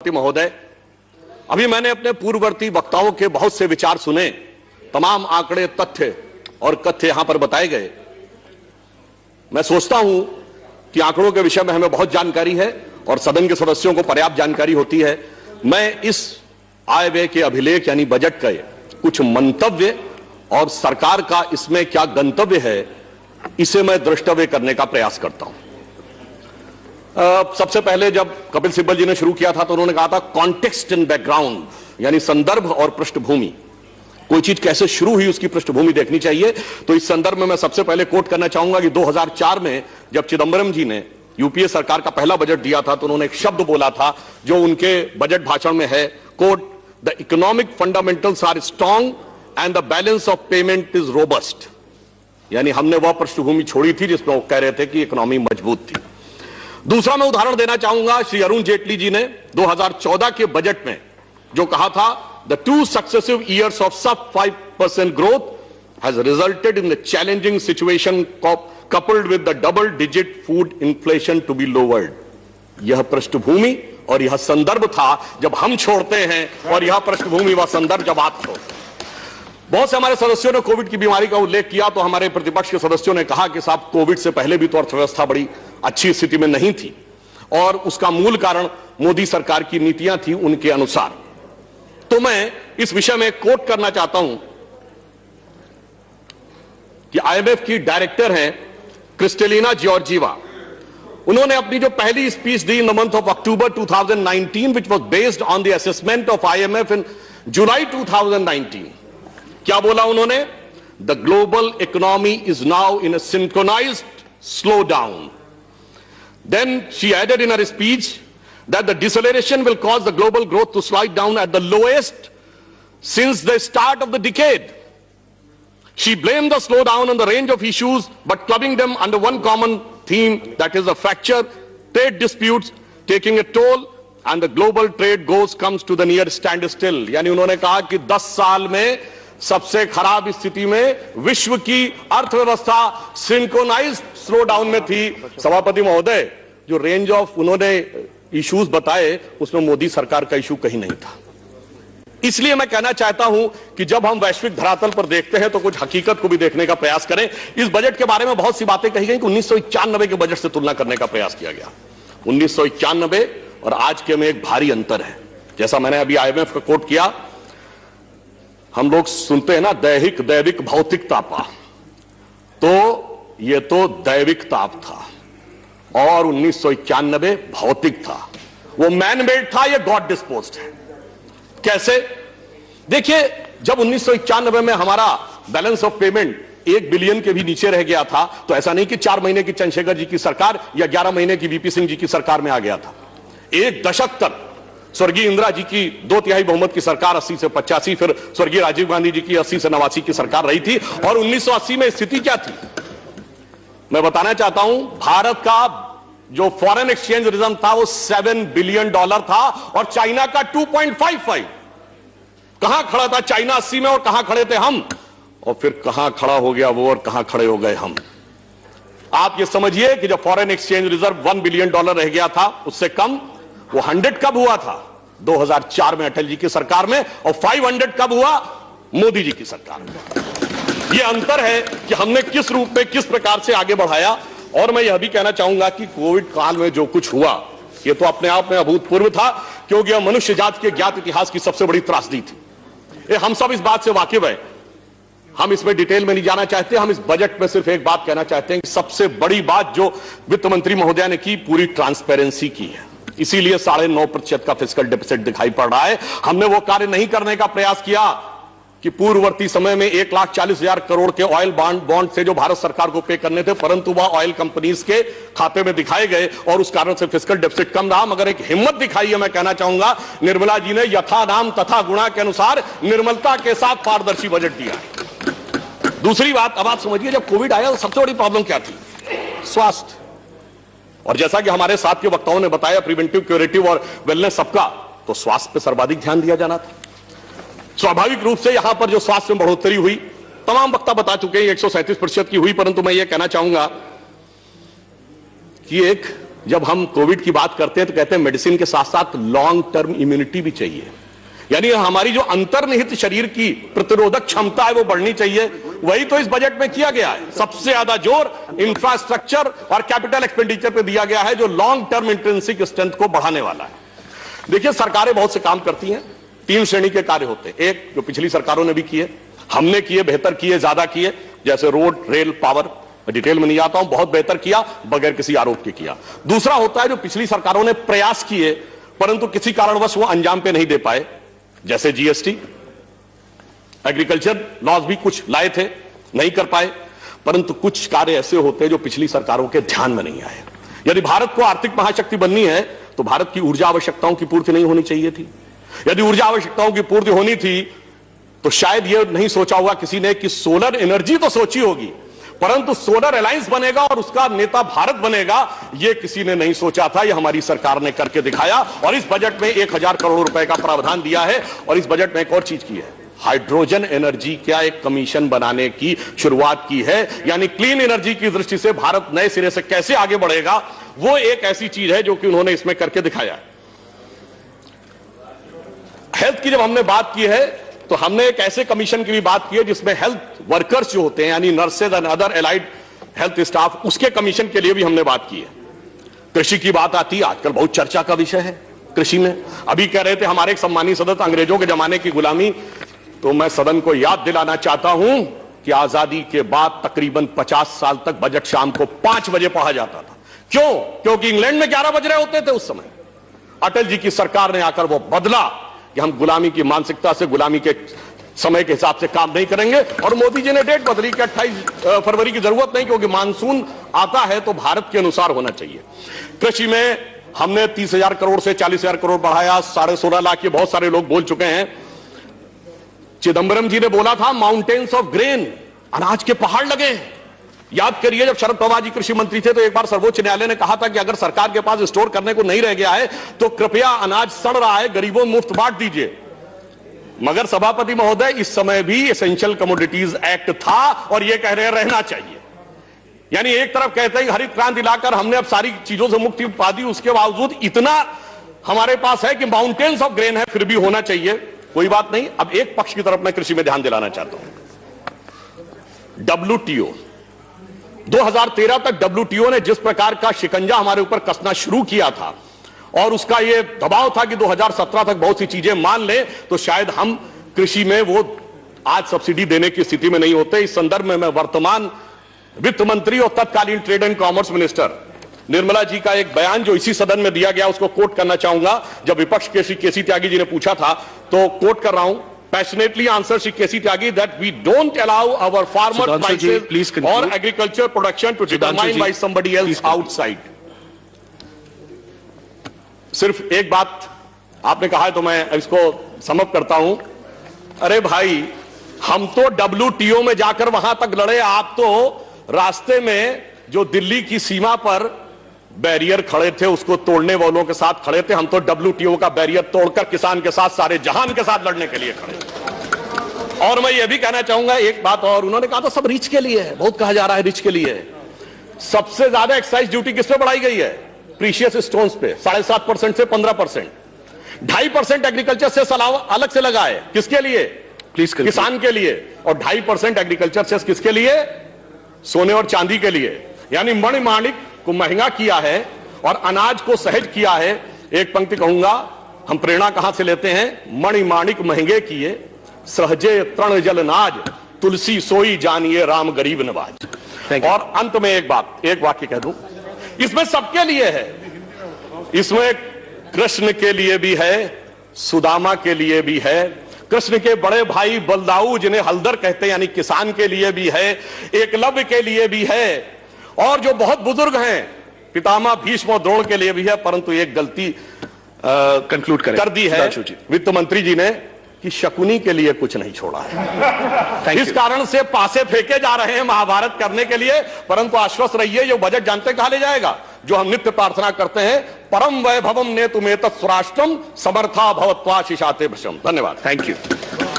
सभापति महोदय, अभी मैंने अपने पूर्ववर्ती वक्ताओं के बहुत से विचार सुने, तमाम आंकड़े, तथ्य और कथ्य यहां पर बताए गए। मैं सोचता हूं कि आंकड़ों के विषय में हमें बहुत जानकारी है और सदन के सदस्यों को पर्याप्त जानकारी होती है। मैं इस आय व्यय के अभिलेख यानी बजट का कुछ मंतव्य और सरकार का इसमें क्या गंतव्य है, इसे मैं द्रष्टव्य करने का प्रयास करता हूं। सबसे पहले जब कपिल सिब्बल जी ने शुरू किया था तो उन्होंने कहा था कॉन्टेक्स्ट एंड बैकग्राउंड, यानी संदर्भ और पृष्ठभूमि। कोई चीज कैसे शुरू हुई उसकी पृष्ठभूमि देखनी चाहिए। तो इस संदर्भ में मैं सबसे पहले कोट करना चाहूंगा कि 2004 में जब चिदंबरम जी ने यूपीए सरकार का पहला बजट दिया था तो उन्होंने एक शब्द बोला था जो उनके बजट भाषण में है, quote, the economic fundamentals are strong and the balance of payment is robust. यानी हमने वह पृष्ठभूमि छोड़ी थी जिसमें वो कह रहे थे कि इकोनॉमी मजबूत थी। दूसरा मैं उदाहरण देना चाहूंगा, श्री अरुण जेटली जी ने 2014 के बजट में जो कहा था, the 2 successive years of sub 5% growth has resulted in the challenging situation coupled with the double digit food inflation to be lowered। यह पृष्ठभूमि और यह संदर्भ था जब हम छोड़ते हैं और यह पृष्ठभूमि व संदर्भ जब आप छोड़ते हैं। बहुत से हमारे सदस्यों ने कोविड की बीमारी का उल्लेख किया तो हमारे प्रतिपक्ष के सदस्यों ने कहा कि साहब कोविड से पहले भी तो अर्थव्यवस्था बड़ी अच्छी स्थिति में नहीं थी और उसका मूल कारण मोदी सरकार की नीतियां थी उनके अनुसार। तो मैं इस विषय में कोट करना चाहता हूं कि आईएमएफ की डायरेक्टर हैं क्रिस्टेलिना जॉर्जीवा। उन्होंने अपनी जो पहली स्पीच दी in the month of October 2019 which was based on the assessment of IMF in July 2019, क्या बोला उन्होंने? The global economy is now in a synchronised slow down. Then she added in her speech that the deceleration will cause the global growth to slide down at the lowest since the start of the decade. She blamed the slowdown on the range of issues, but clubbing them under one common theme, that is a fracture, trade disputes taking a toll, and the global trade comes to the near standstill. यानी उन्होंने कहा कि 10 साल में सबसे खराब स्थिति में विश्व की अर्थव्यवस्था सिंक्रोनाइज्ड स्लो डाउन में थी। सभापति महोदय, जो रेंज ऑफ उन्होंने इश्यूज बताए उसमें मोदी सरकार का इशू कहीं नहीं था। इसलिए मैं कहना चाहता हूं कि जब हम वैश्विक धरातल पर देखते हैं तो कुछ हकीकत को भी देखने का प्रयास करें। इस बजट के बारे में बहुत सी बातें कही गई कि 1991 के बजट से तुलना करने का प्रयास किया गया। 1991 और आज के में एक भारी अंतर है। जैसा मैंने अभी आईएमएफ का कोट किया, हम लोग सुनते हैं ना दैहिक दैविक भौतिक तापा, तो यह तो दैविक ताप था और 1991 भौतिक था। वो मैन मेड था, ये गॉड डिस्पोज्ड है। कैसे? देखिए, जब 1991 में हमारा बैलेंस ऑफ पेमेंट 1 बिलियन के भी नीचे रह गया था तो ऐसा नहीं कि 4 महीने की चंद्रशेखर जी की सरकार या 11 महीने की वीपी सिंह जी की सरकार में आ गया था। 1 दशक तक स्वर्गीय इंदिरा जी की 2/3 बहुमत की सरकार 80 से 85, फिर स्वर्गीय राजीव गांधी जी की 80 से 89 की सरकार रही थी। और 1980 में स्थिति क्या थी मैं बताना चाहता हूं। भारत का जो फॉरेन एक्सचेंज रिजर्व था वो $7 बिलियन था और चाइना का 2.55। कहां खड़ा था चाइना 80 में और कहां खड़े थे हम, और फिर कहां खड़ा हो गया वो और कहां खड़े हो गए हम। आप ये समझिए कि जब फॉरेन एक्सचेंज रिजर्व $1 बिलियन रह गया था, उससे कम, वो 100 कब हुआ था? 2004 में अटल जी की सरकार में, और 500 कब हुआ? मोदी जी की सरकार में। यह अंतर है कि हमने किस रूप में किस प्रकार से आगे बढ़ाया। और मैं यह भी कहना चाहूंगा कि कोविड काल में जो कुछ हुआ यह तो अपने आप में अभूतपूर्व था, क्योंकि यह मनुष्य जाति के ज्ञात इतिहास की सबसे बड़ी त्रासदी थी। हम सब इस बात से वाकिफ है, हम इसमें डिटेल में नहीं जाना चाहते। हम इस बजट में सिर्फ एक बात कहना चाहते हैं कि सबसे बड़ी बात जो वित्त मंत्री महोदया ने की, पूरी ट्रांसपेरेंसी की है। इसीलिए 9.5% का फिस्कल डेफिसिट दिखाई पड़ रहा है। हमने वो कार्य नहीं करने का प्रयास किया कि पूर्ववर्ती समय में 1,40,000 करोड़ के ऑयल बॉन्ड से जो भारत सरकार को पे करने थे, परंतु वह ऑयल कंपनीज के खाते में दिखाए गए और उस कारण से फिस्कल डेफिसिट कम रहा। मगर एक हिम्मत दिखाई है, मैं कहना चाहूंगा, निर्मला जी ने यथा नाम तथा गुणा के अनुसार निर्मलता के साथ पारदर्शी बजट दिया। दूसरी बात, अब आप समझिए, जब कोविड आया तो सबसे बड़ी प्रॉब्लम क्या थी? स्वास्थ्य। और जैसा कि हमारे साथ के वक्ताओं ने बताया, प्रिवेंटिव, क्यूरेटिव और वेलनेस सबका, तो स्वास्थ्य पर सर्वाधिक ध्यान दिया जाना था। स्वाभाविक रूप से यहां पर जो स्वास्थ्य में बढ़ोतरी हुई, तमाम वक्ता बता चुके हैं 137% की हुई, परंतु मैं यह कहना चाहूंगा कि एक जब हम कोविड की बात करते हैं तो कहते हैं मेडिसिन के साथ साथ लॉन्ग टर्म इम्यूनिटी भी चाहिए, यानी हमारी जो अंतर्निहित शरीर की प्रतिरोधक क्षमता है वो बढ़नी चाहिए। वही तो इस बजट में किया गया है। सबसे ज्यादा जोर इंफ्रास्ट्रक्चर और कैपिटल एक्सपेंडिचर पे दिया गया है जो लॉन्ग टर्म इंट्रिंसिक स्ट्रेंथ को बढ़ाने वाला है। देखिए, सरकारें बहुत से काम करती हैं, 3 श्रेणी के कार्य होते हैं। एक जो पिछली सरकारों ने भी किए, हमने किए, बेहतर किए, ज्यादा किए, जैसे रोड, रेल, पावर, डिटेल में नहीं आता हूं, बहुत बेहतर किया बगैर किसी आरोप के किया। दूसरा होता है जो पिछली सरकारों ने प्रयास किए परंतु किसी कारणवश वो अंजाम पे नहीं दे पाए, जैसे जीएसटी, एग्रीकल्चर लॉज भी कुछ लाए थे, नहीं कर पाए। परंतु कुछ कार्य ऐसे होते हैं जो पिछली सरकारों के ध्यान में नहीं आए। यदि भारत को आर्थिक महाशक्ति बननी है तो भारत की ऊर्जा आवश्यकताओं की पूर्ति नहीं होनी चाहिए थी। यदि ऊर्जा आवश्यकताओं की पूर्ति होनी थी तो शायद यह नहीं सोचा होगा किसी ने कि सोलर एनर्जी तो सोची होगी, परंतु सोलर अलायंस बनेगा और उसका नेता भारत बनेगा, यह किसी ने नहीं सोचा था। यह हमारी सरकार ने करके दिखाया और इस बजट में 1000 करोड़ रुपए का प्रावधान दिया है। और इस बजट में एक और चीज की है, हाइड्रोजन एनर्जी का एक कमीशन बनाने की शुरुआत की है, यानी क्लीन एनर्जी की दृष्टि से भारत नए सिरे से कैसे आगे बढ़ेगा, वो एक ऐसी चीज है जो कि उन्होंने इसमें करके दिखाया है। हेल्थ की जब हमने बात की है तो हमने एक ऐसे कमीशन की भी बात की है जिसमें हेल्थ वर्कर्स जो होते हैं, यानी nurses and other allied health staff, उसके कमीशन के लिए भी हमने बात की है। कृषि की बात आती है, आजकल बहुत चर्चा का विषय है कृषि में। अभी कह रहे थे हमारे एक सम्मानीय सदस्य, अंग्रेजों के जमाने की गुलामी, तो मैं सदन को याद दिलाना चाहता हूं कि आजादी के बाद तकरीबन 50 साल तक बजट शाम को 5 बजे पढ़ा जाता था। क्यों? क्योंकि इंग्लैंड में 11 बज रहे होते थे उस समय। अटल जी की सरकार ने आकर वो बदला कि हम गुलामी की मानसिकता से, गुलामी के समय के हिसाब से काम नहीं करेंगे, और मोदी जी ने डेट बदली कि 28 फरवरी की जरूरत नहीं, क्योंकि मानसून आता है तो भारत के अनुसार होना चाहिए। कृषि में हमने 30,000 करोड़ से 40,000 करोड़ बढ़ाया, 16.5 लाख, ये बहुत सारे लोग बोल चुके हैं। चिदंबरम जी ने बोला था माउंटेन्स ऑफ ग्रेन, अनाज के पहाड़ लगे। याद करिए, जब शरद पवार जी कृषि मंत्री थे तो एक बार सर्वोच्च न्यायालय ने कहा था कि अगर सरकार के पास स्टोर करने को नहीं रह गया है तो कृपया अनाज सड़ रहा है, गरीबों मुफ्त बांट दीजिए। मगर सभापति महोदय, इस समय भी एसेंशियल कमोडिटीज एक्ट था और यह कह रहे रहना चाहिए। यानी एक तरफ कहते हैं हरित क्रांति लाकर हमने अब सारी चीजों से मुक्ति पा दी, उसके बावजूद इतना हमारे पास है कि माउंटेन्स ऑफ ग्रेन है, फिर भी होना चाहिए। कोई बात नहीं। अब एक पक्ष की तरफ मैं कृषि में ध्यान दिलाना चाहता हूं। WTO 2013 तक WTO ने जिस प्रकार का शिकंजा हमारे ऊपर कसना शुरू किया था और उसका यह दबाव था कि 2017 तक बहुत सी चीजें मान लें तो शायद हम कृषि में वो आज सब्सिडी देने की स्थिति में नहीं होते। इस संदर्भ में मैं वर्तमान वित्त मंत्री और तत्कालीन trade and commerce minister Nirmala ji का एक बयान जो इसी सदन में दिया गया उसको कोट करना चाहूंगा। जब विपक्ष के श्री केसी त्यागी जी ने पूछा था तो कोट कर रहा हूं, passionately answered Shri K.C. Tyagi that we don't allow our farmer prices or agriculture production to determine by somebody else outside. सिर्फ एक बात आपने कहा है तो मैं इसको समअप करता हूं। अरे भाई, हम तो WTO में जाकर वहां तक लड़े, आप तो रास्ते में जो दिल्ली की सीमा पर बैरियर खड़े थे उसको तोड़ने वालों के साथ खड़े थे। हम तो WTO का बैरियर तोड़कर किसान के साथ, सारे जहान के साथ लड़ने के लिए खड़े। और मैं ये भी कहना चाहूंगा एक बात और, उन्होंने कहा था सब रिच के लिए है, बहुत कहा जा रहा है रिच के लिए। सबसे ज्यादा एक्साइज ड्यूटी किस पे बढ़ाई गई है? प्रीशियस स्टोन्स पे 7.5% से 15%। 2.5% एग्रीकल्चर से अलग से लगा है, किसके लिए? किसान के लिए। और 2.5% एग्रीकल्चर से किसके लिए? सोने और चांदी के लिए। यानी मणिमाणिक को महंगा किया है और अनाज को सहज किया है। एक पंक्ति कहूंगा, हम प्रेरणा कहां से लेते हैं? मणिमाणिक महंगे किए, सहजे तृण जल नाज, तुलसी सोई जानिए राम गरीब नवाज। और अंत में एक बात, एक वाक्य कह दूं, इसमें सबके लिए है। इसमें कृष्ण के लिए भी है, सुदामा के लिए भी है, कृष्ण के बड़े भाई बलदाऊ जिन्हें हलदर कहते हैं यानी किसान के लिए भी है, एकलव्य के लिए भी है, और जो बहुत बुजुर्ग हैं पितामह भीष्म और द्रोण के लिए भी है। परंतु एक गलती कंक्लूड कर दी है वित्त मंत्री जी ने कि शकुनी के लिए कुछ नहीं छोड़ा है। इस कारण से पासे फेंके जा रहे हैं महाभारत करने के लिए। परंतु आश्वस्त रहिए, ये बजट जानते कहां ले जाएगा? जो हम नित्य प्रार्थना करते हैं, परम वैभवम ने तुम्हें तत्स्वराष्ट्रम समर्था भवत्वा शिशाते भृशम। धन्यवाद। Thank you.